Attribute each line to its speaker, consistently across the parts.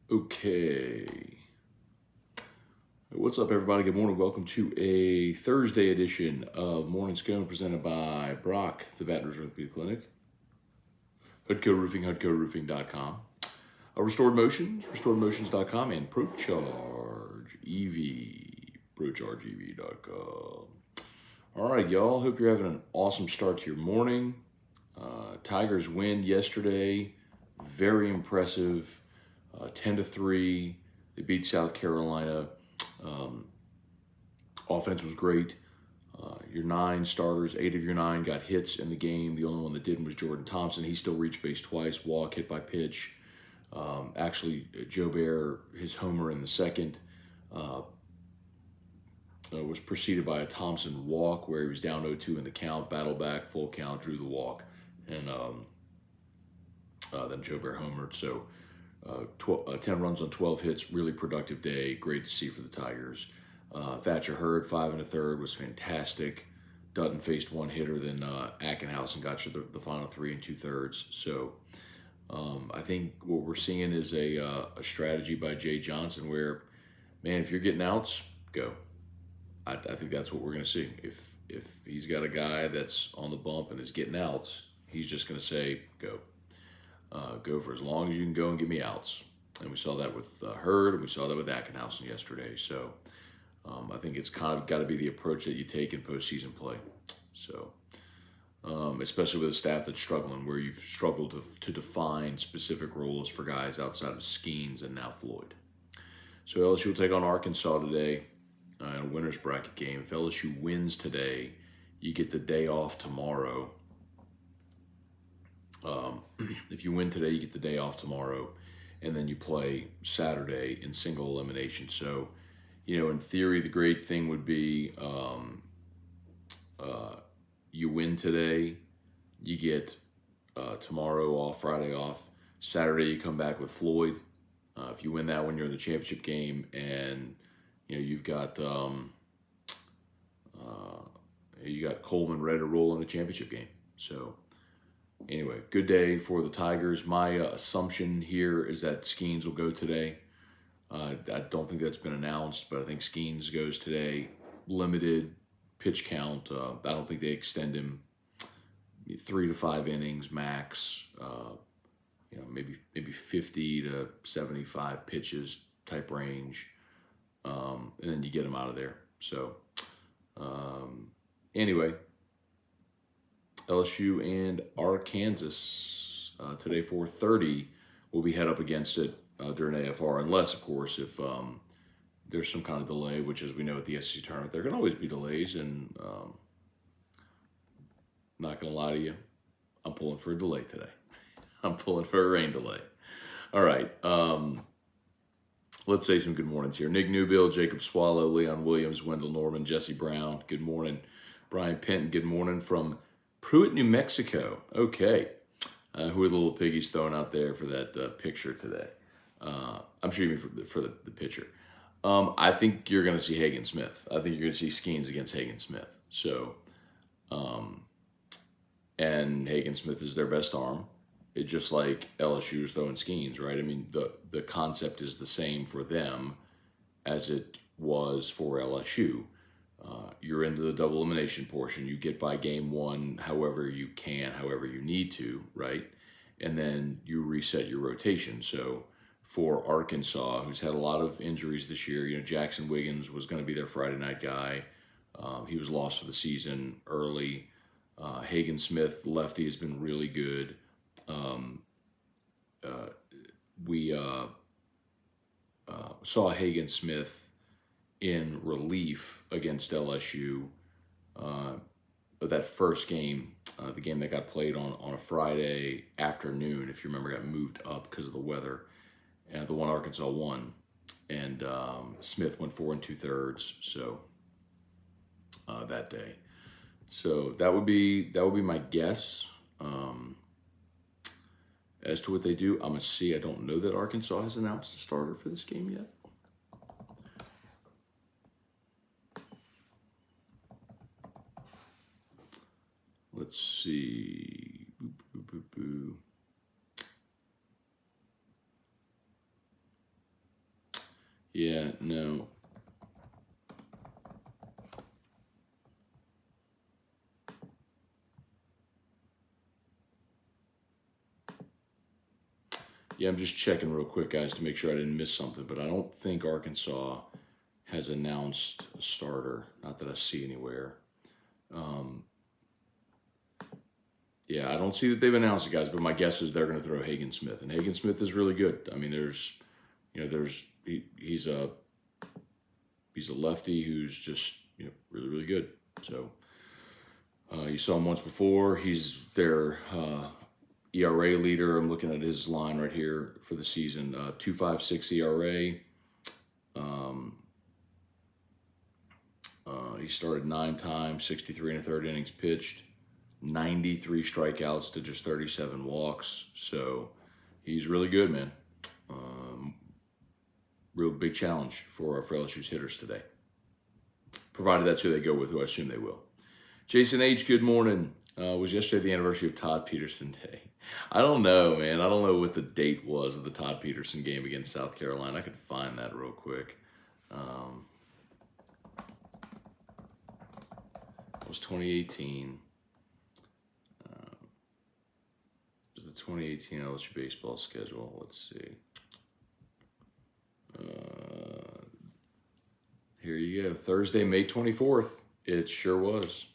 Speaker 1: Okay. What's up, everybody? Good morning. Welcome to a Thursday edition of Morning Scone presented by Brock, the Baton Rouge Orthopedic Clinic, HUDCO Roofing, HUDCORoofing.com, Restored Motions, RestoredMotions.com, and ProCharge EV, ProChargeEV.com. All right, y'all. Hope you're having an awesome start to your morning. Tigers win yesterday. Very impressive. 10-3. They beat South Carolina. Offense was great. Your 9 starters, 8 of your 9 got hits in the game. The only one that didn't was Jordan Thompson. He still reached base twice, walk, hit by pitch. Actually, Joe Bear, his homer in the second, was preceded by a Thompson walk where he was down 0-2 in the count, battled back, full count, drew the walk, and then Joe Bear homered. So 10 runs on 12 hits, really productive day. Great to see for the Tigers. Thatcher Hurd, 5 1/3, was fantastic. Dutton faced one hitter, then Ackenhausen got you the final 3 2/3. So I think what we're seeing is a strategy by Jay Johnson where, man, if you're getting outs, go. I think that's what we're going to see. If he's got a guy that's on the bump and is getting outs, he's just going to say, go. Go for as long as you can go and give me outs. And we saw that with Hurd, and we saw that with Ackenhausen yesterday. So I think it's kind of got to be the approach that you take in postseason play. So especially with a staff that's struggling, where you've struggled to define specific roles for guys outside of Skeens and now Floyd. So LSU will take on Arkansas today in a winner's bracket game. If LSU wins today, you get the day off tomorrow. If you win today, you get the day off tomorrow, and then you play Saturday in single elimination. So, in theory, the great thing would be you win today, you get tomorrow off, Friday off. Saturday, you come back with Floyd. If you win that one, you're in the championship game, and you've got Coleman ready to roll in the championship game. So. Anyway, good day for the Tigers. My assumption here is that Skeens will go today. I don't think that's been announced, but I think Skeens goes today. Limited pitch count. I don't think they extend him 3 to 5 innings max. Maybe 50 to 75 pitches type range, and then you get him out of there. So anyway. LSU and Arkansas today 4:30. We'll be head up against it during AFR, unless, of course, if there's some kind of delay, which, as we know, at the SEC tournament, there can always be delays. And not going to lie to you, I'm pulling for a delay today. I'm pulling for a rain delay. All right. Let's say some good mornings here. Nick Newbill, Jacob Swallow, Leon Williams, Wendell Norman, Jesse Brown. Good morning. Brian Penton, good morning from Pruitt, New Mexico. Okay. Who are the little piggies throwing out there for that picture today? I'm sure you mean for the pitcher. I think you're going to see Hagen Smith. I think you're going to see Skeens against Hagen Smith. So, and Hagen Smith is their best arm. It's just like LSU is throwing Skeens, right? I mean, the concept is the same for them as it was for LSU. You're into the double elimination portion. You get by game 1 however you can, however you need to, right? And then you reset your rotation. So for Arkansas, who's had a lot of injuries this year, Jackson Wiggins was going to be their Friday night guy. He was lost for the season early. Hagen Smith, lefty, has been really good. We saw Hagen Smith in relief against LSU, that first game, the game that got played on a Friday afternoon, if you remember, got moved up because of the weather, and the one Arkansas won, and Smith went 4 2/3. So that day, so that would be my guess as to what they do. I'm gonna see. I don't know that Arkansas has announced a starter for this game yet. Let's see. Yeah, no. Yeah, I'm just checking real quick, guys, to make sure I didn't miss something, but I don't think Arkansas has announced a starter. Not that I see anywhere. Yeah, I don't see that they've announced it, guys, but my guess is they're going to throw Hagen Smith, and Hagen Smith is really good. I mean, he's a lefty who's just really really good. So you saw him once before. He's their ERA leader. I'm looking at his line right here for the season. 2.56 ERA. He started 9 times, 63 and a third innings pitched, 93 strikeouts to just 37 walks. So he's really good, man. Real big challenge for LSU's hitters today. Provided that's who they go with, who I assume they will. Jason H., good morning. Was yesterday the anniversary of Todd Peterson Day? I don't know, man. I don't know what the date was of the Todd Peterson game against South Carolina. I could find that real quick. It was 2018. It was the 2018 LSU baseball schedule. Let's see. Here you go. Thursday, May 24th. It sure was.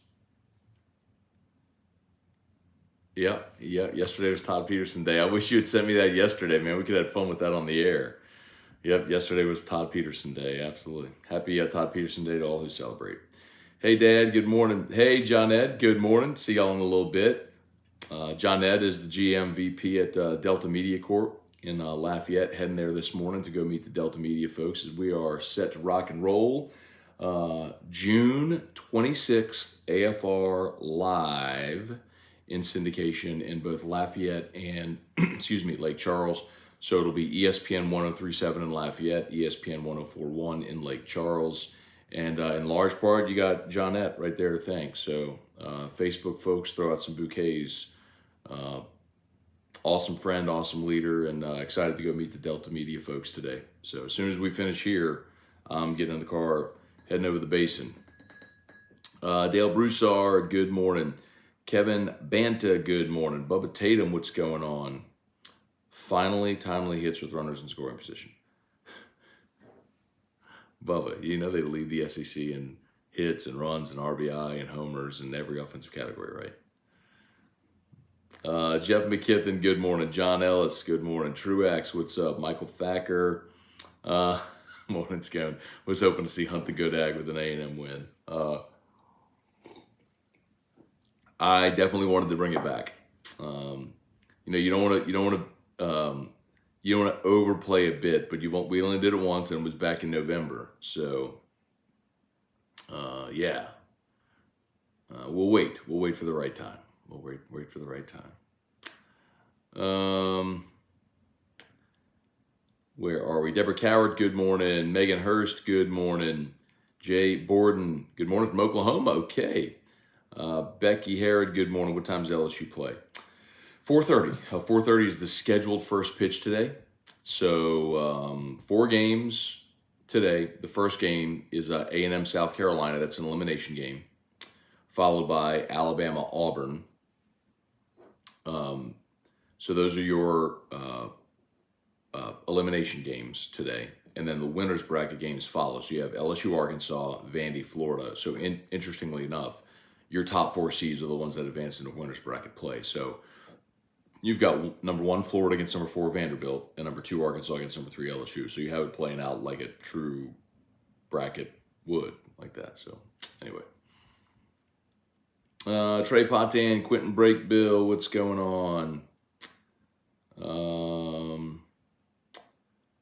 Speaker 1: Yep. Yesterday was Todd Peterson Day. I wish you had sent me that yesterday, man. We could have fun with that on the air. Yep, yesterday was Todd Peterson Day. Absolutely. Happy Todd Peterson Day to all who celebrate. Hey, Dad. Good morning. Hey, John Ed. Good morning. See y'all in a little bit. John Ed is the GM VP at Delta Media Corp in Lafayette, heading there this morning to go meet the Delta Media folks as we are set to rock and roll. June 26th, AFR live in syndication in both Lafayette and, Lake Charles. So it'll be ESPN 103.7 in Lafayette, ESPN 104.1 in Lake Charles. And in large part, you got Johnette right there to thank. So Facebook folks, throw out some bouquets. Awesome friend, awesome leader, and excited to go meet the Delta Media folks today. So as soon as we finish here, I'm getting in the car, heading over the basin. Dale Broussard, good morning. Kevin Banta, good morning. Bubba Tatum, what's going on? Finally, timely hits with runners in scoring position. Bubba, you know they lead the SEC in hits and runs and RBI and homers in every offensive category, right? Jeff McKiffin, good morning. John Ellis, good morning. Truax, what's up? Michael Thacker, morning, Scone. Was hoping to see Hunt the Godag with an A&M win. I definitely wanted to bring it back. You don't want to overplay a bit, but we only did it once and it was back in November. So, yeah. We'll wait for the right time. We'll wait for the right time. Where are we? Deborah Coward, good morning. Megan Hurst, good morning. Jay Borden, good morning from Oklahoma. Okay. Becky Herod, good morning. What time does LSU play? 4:30. 4:30 is the scheduled first pitch today. So 4 games today. The first game is A&M South Carolina. That's an elimination game. Followed by Alabama Auburn. So those are your elimination games today. And then the winner's bracket games follow. So you have LSU-Arkansas, Vandy, Florida. So interestingly enough, your top 4 seeds are the ones that advance into winner's bracket play. So you've got number 1 Florida against number 4 Vanderbilt, and number 2 Arkansas against number 3 LSU. So you have it playing out like a true bracket would, like that. So anyway. Trey Potan, Quentin Breakbill, what's going on?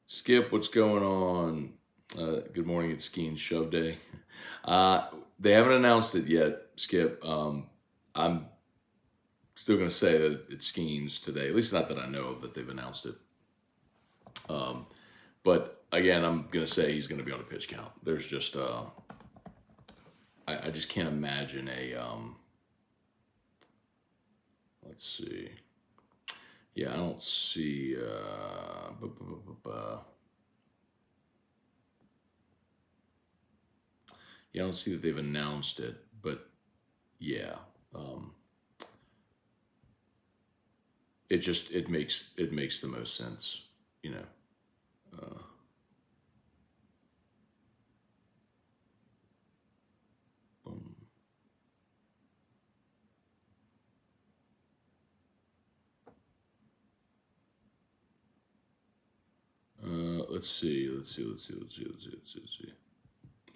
Speaker 1: Skip, what's going on? Good morning, it's Ski and Shove Day. They haven't announced it yet, Skip. I'm still going to say that it's Skeens today. At least not that I know of that they've announced it. But again, I'm going to say he's going to be on a pitch count. There's just, I just can't imagine a, let's see. Yeah, I don't see, Yeah, I don't see that they've announced it, but yeah, it makes the most sense, you know. Um, let's see.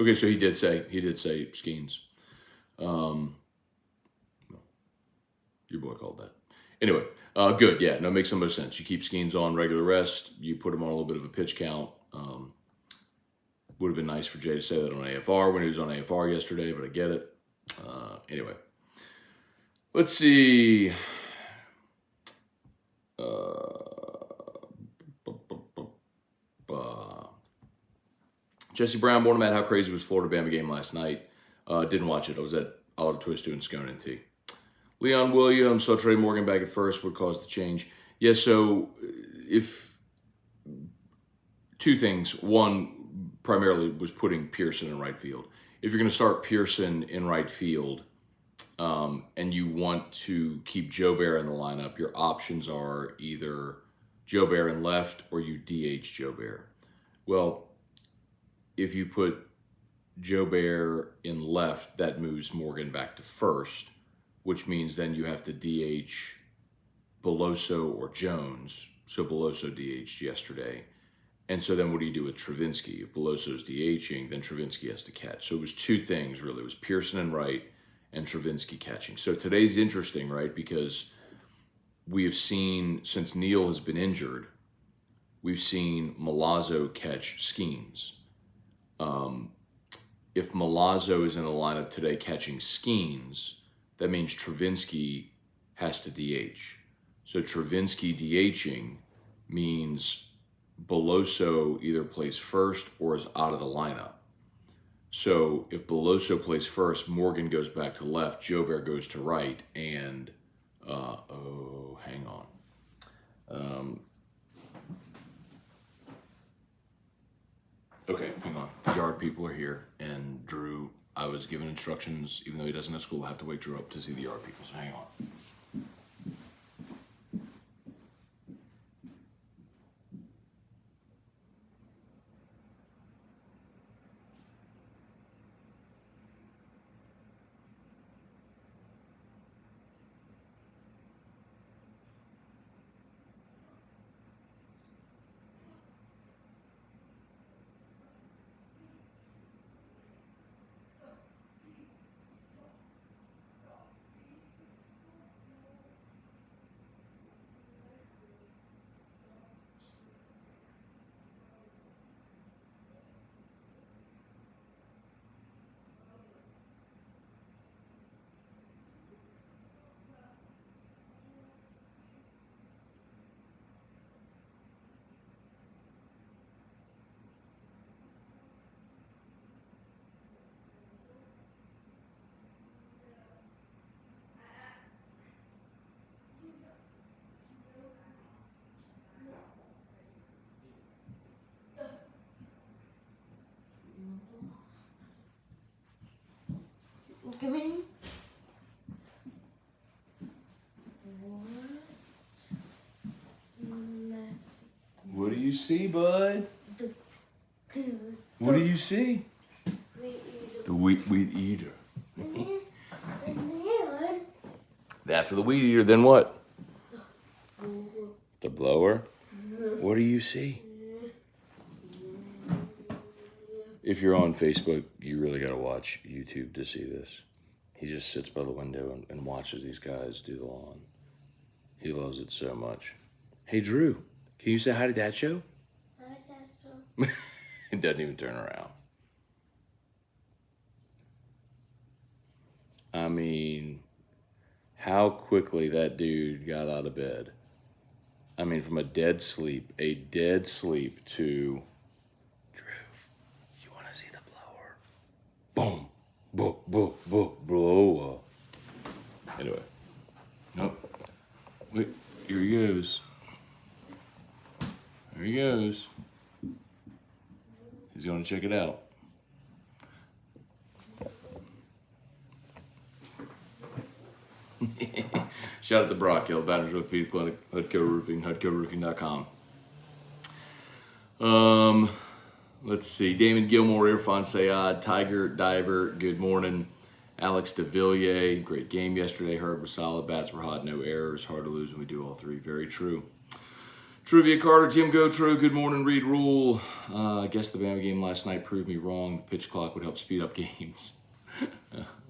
Speaker 1: Okay, so he did say Skeens. Um, your boy called that. Anyway, good. Yeah, no, makes so much sense. You keep Skeens on regular rest. You put him on a little bit of a pitch count. Would have been nice for Jay to say that on AFR when he was on AFR yesterday, but I get it. Anyway, let's see. Jesse Brown, Morning Matt, how crazy was Florida Bama game last night? Didn't watch it. I was at Oliver Twist doing Scone and Tea. Leon Williams, saw Trey Morgan back at first, would cause the change. Yeah, so if two things. One, primarily was putting Pearson in right field. If you're going to start Pearson in right field and you want to keep Joe Bear in the lineup, your options are either Joe Bear in left or you DH Joe Bear. Well, if you put Joe Bear in left, that moves Morgan back to first, which means then you have to DH Beloso or Jones. So Beloso DH'd yesterday. And so then what do you do with Travinski? If Beloso's DHing, then Travinski has to catch. So it was two things, really. It was Pearson and right and Travinski catching. So today's interesting, right? Because we have seen, since Neal has been injured, we've seen Milazzo catch Skeens. If Milazzo is in the lineup today catching Skeens, that means Travinski has to DH. So Travinski DHing means Beloso either plays first or is out of the lineup. So if Beloso plays first, Morgan goes back to left, Joe Bear goes to right, and, hang on. Okay, hang on. Yard people are here, and Drew, I was given instructions, even though he doesn't have school, I have to wake Drew up to see the yard people, so hang on.
Speaker 2: Come in.
Speaker 1: What do you see, bud? What do you see? The weed eater. After the weed eater, then what? The blower? What do you see? If you're on Facebook, you really got to watch YouTube to see this. He just sits by the window and watches these guys do the lawn. He loves it so much. Hey, Drew, can you say hi to Dad Show?
Speaker 2: Hi, Dad Show.
Speaker 1: He doesn't even turn around. I mean, how quickly that dude got out of bed. I mean, from a dead sleep to, Drew, you want to see the blower? Boom, boom, boom, boom, blow up. Anyway, nope. Wait, here he goes. There he goes. He's going to check it out. Shout out to Brock Hill, Batters Orthopedic Clinic, Hudco Roofing, HudcoRoofing.com. Let's see. Damon Gilmore, Irfan Sayad, Tiger Diver, good morning. Alex DeVilliers, great game yesterday. Herb was solid. Bats were hot, no errors. Hard to lose when we do all three. Very true. Trivia Carter, Tim Gotro, good morning. Reed Rule. I guess the Bama game last night proved me wrong. The pitch clock would help speed up games.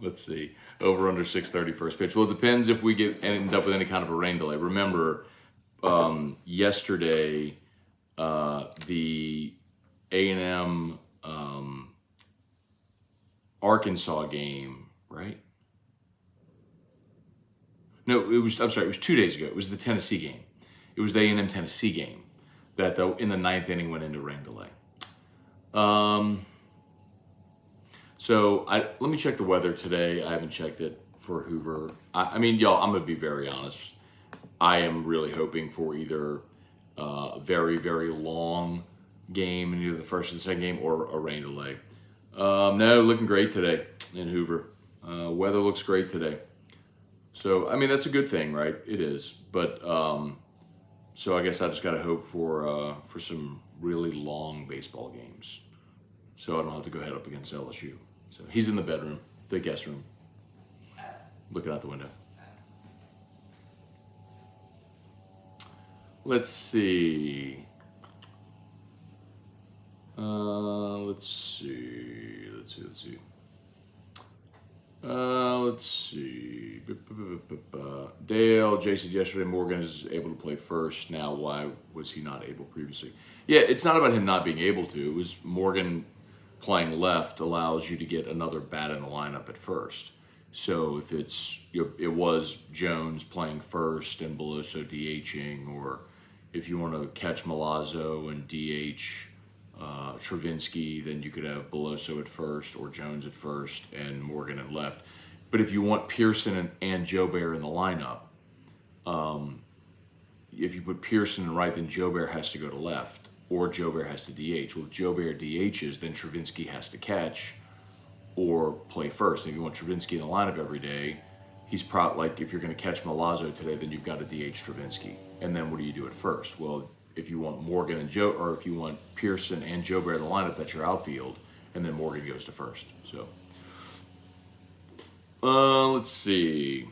Speaker 1: Let's see. Over under 6:30 first pitch. Well, it depends if we end up with any kind of a rain delay. Remember, yesterday, the A&M Arkansas game, right? No, it was 2 days ago. It was the Tennessee game. It was the A&M Tennessee game that in the ninth inning went into rain delay. So let me check the weather today. I haven't checked it for Hoover. I mean, y'all, I'm gonna be very honest. I am really hoping for either a very, very long game in either the first or the second game or a rain delay. No, looking great today in Hoover. Weather looks great today. So, I mean, that's a good thing, right? It is. But, so I guess I just got to hope for some really long baseball games. So I don't have to go head up against LSU. So he's in the bedroom, the guest room, looking out the window. Let's see. Let's see. Dale, Jay said yesterday Morgan is able to play first. Now, why was he not able previously? Yeah, it's not about him not being able to. It was Morgan playing left allows you to get another bat in the lineup at first. So if it was Jones playing first and Beloso DHing, or if you want to catch Milazzo and DH Travinsky, then you could have Beloso at first or Jones at first and Morgan at left. But if you want Pearson and Joe Bear in the lineup, if you put Pearson in right, then Joe Bear has to go to left or Joe Bear has to DH. Well, if Joe Bear DHs, then Travinsky has to catch or play first. And if you want Travinsky in the lineup every day, he's like if you're going to catch Milazzo today, then you've got to DH Travinsky. And then what do you do at first? Well, if you want Morgan and Joe, or if you want Pearson and Joe Bear in the lineup, that's your outfield, and then Morgan goes to first. So, let's see.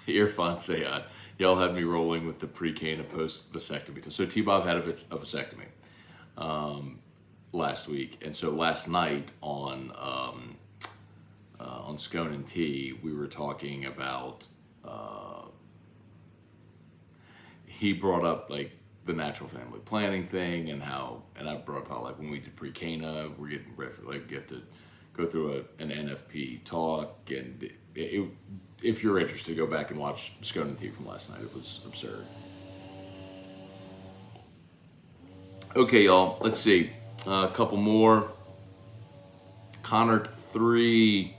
Speaker 1: Irfan Sayad, y'all had me rolling with the pre-K and a post-vasectomy. So T-Bob had a vasectomy last week, and so last night on Scone and T, we were talking about, he brought up like the natural family planning thing and I brought up how like when we did pre-Cana, we're getting ready for, like you have to go through an NFP talk, and if you're interested, go back and watch Scone and T from last night. It was absurd. Okay, y'all, let's see. A couple more. Connor 3,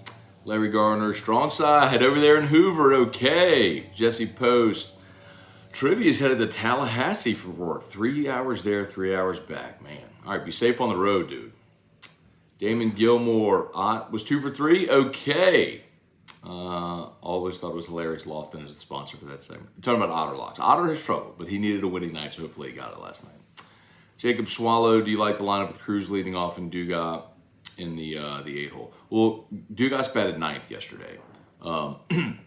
Speaker 1: Larry Garner, strong side over there in Hoover. Okay, Jesse Post. Trivia's headed to Tallahassee for work. 3 hours there, 3 hours back, man. All right, be safe on the road, dude. Damon Gilmore was 2 for 3. Okay. Always thought it was hilarious. Lofton is the sponsor for that segment. I'm talking about Otter Locks. Otter has struggled, but he needed a winning night, so hopefully he got it last night. Jacob Swallow, do you like the lineup with Cruz leading off and Dugas in the 8-hole? Well, Dugas batted ninth yesterday. And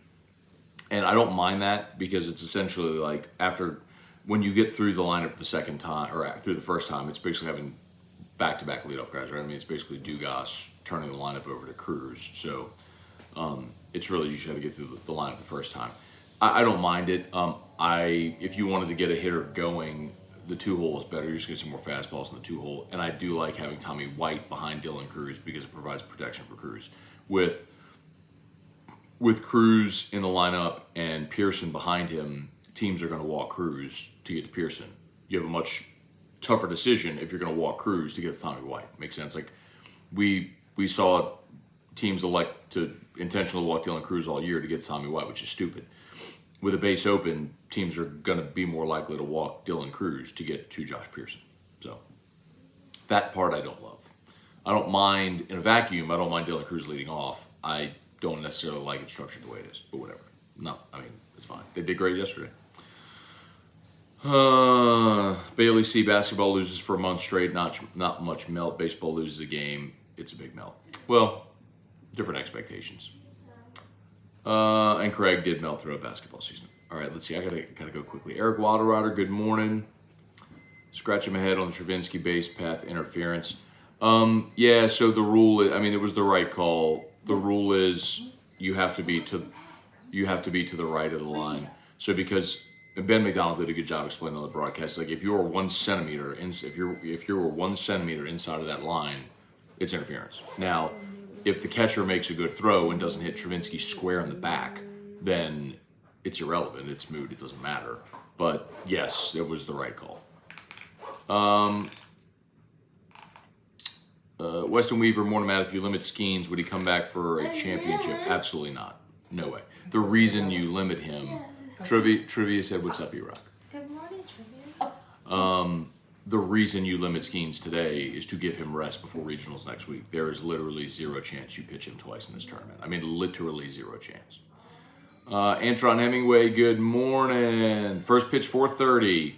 Speaker 1: I don't mind that because it's essentially like when you get through the lineup the second time, or through the first time, it's basically having back-to-back leadoff guys, right? I mean, it's basically Dugas turning the lineup over to Cruz. So it's really, you should have to get through the lineup the first time. I don't mind it. If you wanted to get a hitter going, the 2-hole is better. You're just going to see more fastballs in the 2-hole. And I do like having Tommy White behind Dylan Cruz because it provides protection for Cruz. With Cruz in the lineup and Pearson behind him, teams are going to walk Cruz to get to Pearson. You have a much tougher decision if you're going to walk Cruz to get to Tommy White. Makes sense? Like we saw teams elect to intentionally walk Dylan Cruz all year to get to Tommy White, which is stupid. With a base open, teams are going to be more likely to walk Dylan Cruz to get to Josh Pearson. So that part I don't love. I don't mind, in a vacuum, I don't mind Dylan Cruz leading off. I don't necessarily like it structured the way it is, but whatever. No, I mean, it's fine. They did great yesterday. Bailey C. Basketball loses for a month straight. Not much melt. Baseball loses a game. It's a big melt. Well, different expectations. And Craig did melt throughout basketball season. All right, let's see. I gotta go quickly. Eric Wilderrider, good morning. Scratching my head on the Travinsky base path interference. Yeah. So the rule is, I mean, it was the right call. The rule is you have to be to the right of the line. So because Ben McDonald did a good job explaining on the broadcast, like if you were 1 centimeter if you were 1 centimeter inside of that line, it's interference. Now, if the catcher makes a good throw and doesn't hit Travinsky square in the back, then it's irrelevant. It's moot. It doesn't matter. But yes, it was the right call. Weston Weaver, morning, Matt. If you limit Skeens, would he come back for a championship? Absolutely not. No way. The reason you limit him, Trivia said, "What's up, E-Rock?"
Speaker 2: Good morning, Trivia.
Speaker 1: The reason you limit Skeens today is to give him rest before regionals next week. There is literally zero chance you pitch him twice in this tournament. I mean, literally zero chance. Antron Hemingway, good morning. First pitch 4:30.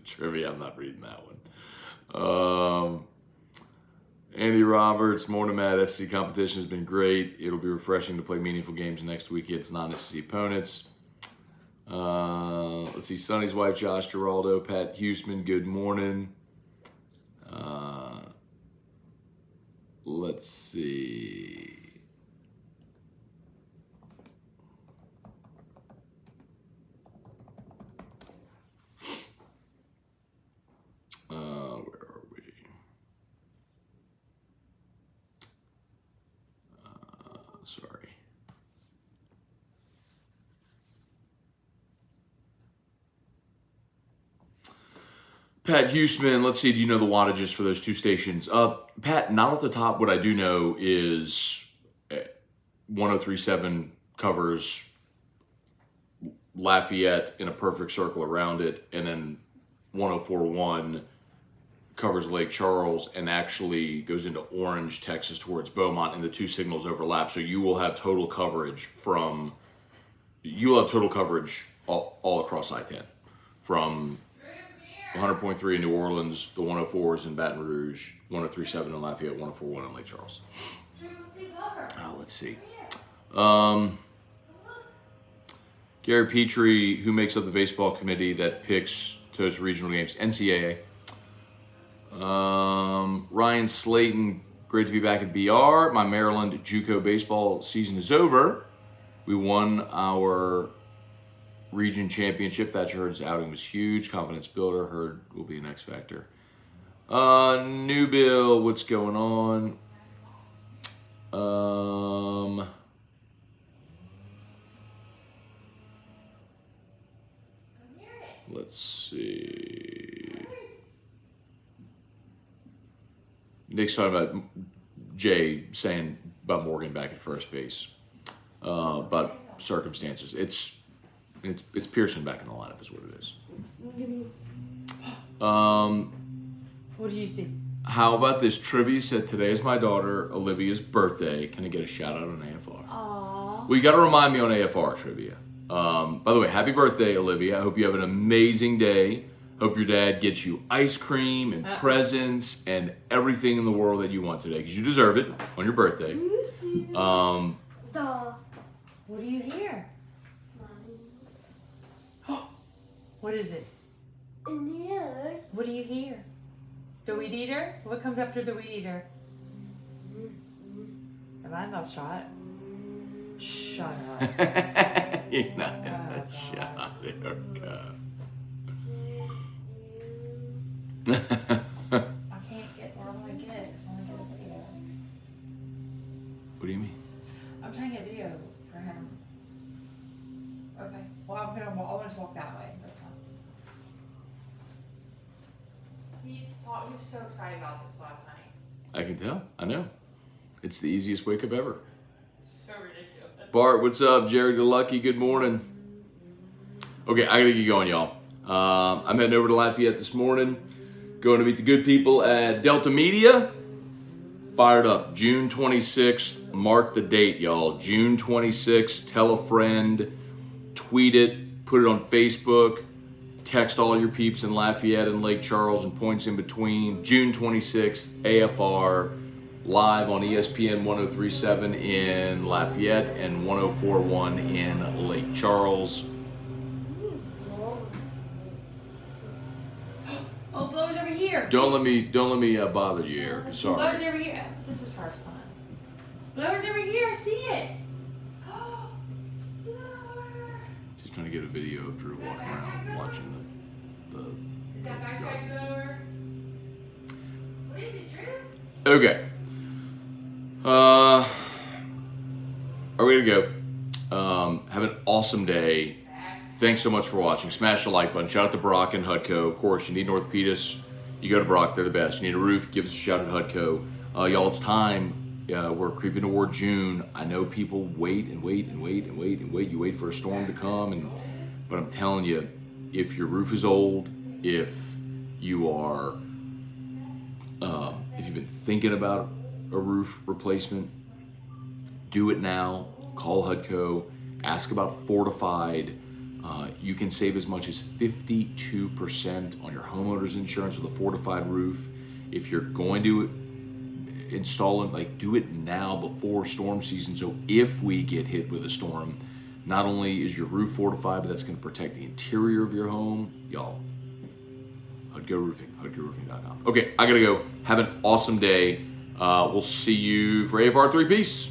Speaker 1: Trivia, I'm not reading that one. Andy Roberts, morning, Matt. SC competition has been great. It'll be refreshing to play meaningful games next week against non-SC opponents. Let's see. Sonny's wife, Josh Giraldo, Pat Huseman, good morning. Let's see. Where are we? Sorry. Pat Huseman, let's see, do you know the wattages for those two stations? Pat, not off the top. What I do know is 1037 covers Lafayette in a perfect circle around it, and then 1041 covers Lake Charles and actually goes into Orange, Texas towards Beaumont, and the two signals overlap. So you will have total coverage all across I-10 from 100.3 in New Orleans, the 104s in Baton Rouge, 1037 in Lafayette, 1041 in Lake Charles. Let's see. Gary Petrie, who makes up the baseball committee that picks to host regional games, NCAA. Ryan Slayton, great to be back at BR. My Maryland JUCO baseball season is over. We won our region championship. Thatcher Hurd's outing was huge. Confidence builder. Hurd will be an X factor. New Bill, what's going on? Let's see. Nick's talking about Jay saying about Morgan back at first base. But circumstances. It's Pearson back in the lineup is what it is.
Speaker 3: What do you see?
Speaker 1: How about this? Trivia said today is my daughter Olivia's birthday. Can I get a shout out on AFR?
Speaker 3: Aww.
Speaker 1: Well, you got to remind me on AFR Trivia. By the way, happy birthday, Olivia. I hope you have an amazing day. Hope your dad gets you ice cream and presents and everything in the world that you want today, because you deserve it on your birthday.
Speaker 3: What do you hear? What is it? What do you hear? The weed eater? What comes after the weed eater? Am I not shot? Shut up.
Speaker 1: You're not in the shot, Erica.
Speaker 3: I can't get where I want to get. It's only get a video.
Speaker 1: What do you mean?
Speaker 3: I'm trying to get a video for him. Okay. Well, I'll just walk that way. That's fine. He was so excited about this last night.
Speaker 1: I can tell. I know. It's the easiest wake up ever.
Speaker 3: So ridiculous.
Speaker 1: Bart, what's up? Jerry DeLucky, good morning. Okay, I gotta get going, y'all. I'm heading over to Lafayette this morning, going to meet the good people at Delta Media. Fired up. June 26th. Mark the date, y'all. June 26th. Tell a friend. Tweet it. Put it on Facebook. Text all your peeps in Lafayette and Lake Charles and points in between. June 26th. AFR. Live on ESPN 1037 in Lafayette and 1041 in Lake Charles.
Speaker 3: Oh, Blower's over here.
Speaker 1: Don't let me bother you, Erica. Sorry.
Speaker 3: Blower's over here. This is for our son. Blower's over here. I see it. Blower.
Speaker 1: Just trying to get a video of Drew walking around watching the
Speaker 3: Is that backpack blower? What is it, Drew?
Speaker 1: Okay. Are we gonna go? Have an awesome day. Thanks so much for watching. Smash the like button. Shout out to Brock and Hudco. Of course, you need an orthopedist, you go to Brock. They're the best. You need a roof, give us a shout at Hudco. Y'all, it's time. We're creeping toward June. I know people wait and wait and wait and wait and wait. You wait for a storm to come, but I'm telling you, if your roof is old, if you are, if you've been thinking about a roof replacement, do it now. Call Hudco. Ask about Fortified. You can save as much as 52% on your homeowner's insurance with a Fortified roof. If you're going to install it, do it now before storm season. So if we get hit with a storm, not only is your roof fortified, but that's going to protect the interior of your home. Y'all, Hudco Roofing, HudcoRoofing.com. Okay, I gotta go. Have an awesome day. We'll see you for AFR 3. Peace.